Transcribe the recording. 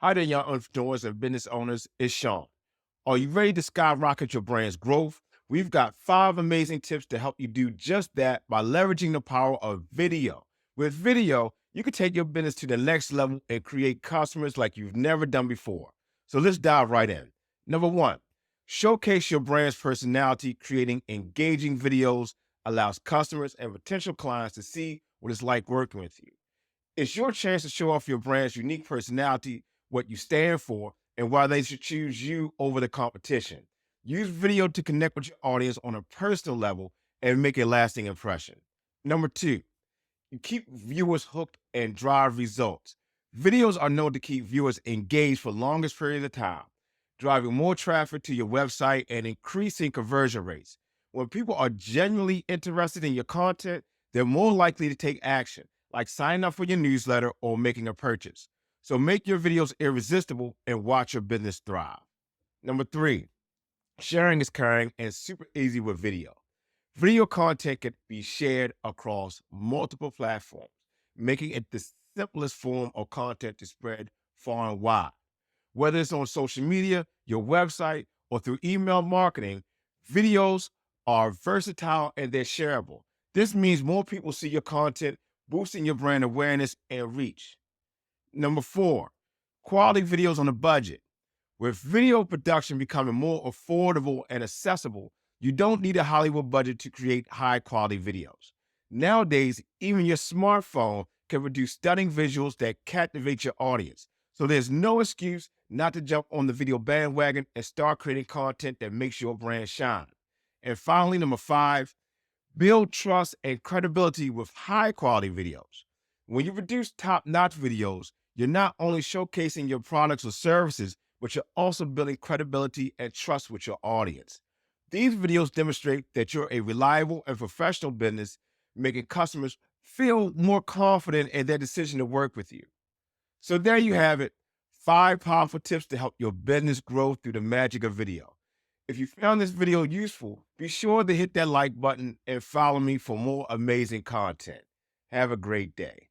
Hi there, young entrepreneurs and business owners. It's Sean. Are you ready to skyrocket your brand's growth? We've got 5 amazing tips to help you do just that by leveraging the power of video. With video, you can take your business to the next level and create customers like you've never done before. So let's dive right in. Number one, showcase your brand's personality. Creating engaging videos allows customers and potential clients to see what it's like working with you. It's your chance to show off your brand's unique personality, what you stand for, and why they should choose you over the competition. Use video to connect with your audience on a personal level and make a lasting impression. Number two, you keep viewers hooked and drive results. Videos are known to keep viewers engaged for longest period of time, driving more traffic to your website and increasing conversion rates. When people are genuinely interested in your content, they're more likely to take action, like signing up for your newsletter or making a purchase. So make your videos irresistible and watch your business thrive. Number three, sharing is caring and super easy with video. Video content can be shared across multiple platforms, making it the simplest form of content to spread far and wide. Whether it's on social media, your website, or through email marketing, videos are versatile and they're shareable. This means more people see your content, boosting your brand awareness and reach. Number four, quality videos on a budget. With video production becoming more affordable and accessible, you don't need a Hollywood budget to create high quality videos. Nowadays, even your smartphone can produce stunning visuals that captivate your audience. So there's no excuse not to jump on the video bandwagon and start creating content that makes your brand shine. And finally, number five, build trust and credibility with high quality videos. When you produce top notch videos, you're not only showcasing your products or services, but you're also building credibility and trust with your audience. These videos demonstrate that you're a reliable and professional business, making customers feel more confident in their decision to work with you. So there you have it, 5 powerful tips to help your business grow through the magic of video. If you found this video useful, be sure to hit that like button and follow me for more amazing content. Have a great day.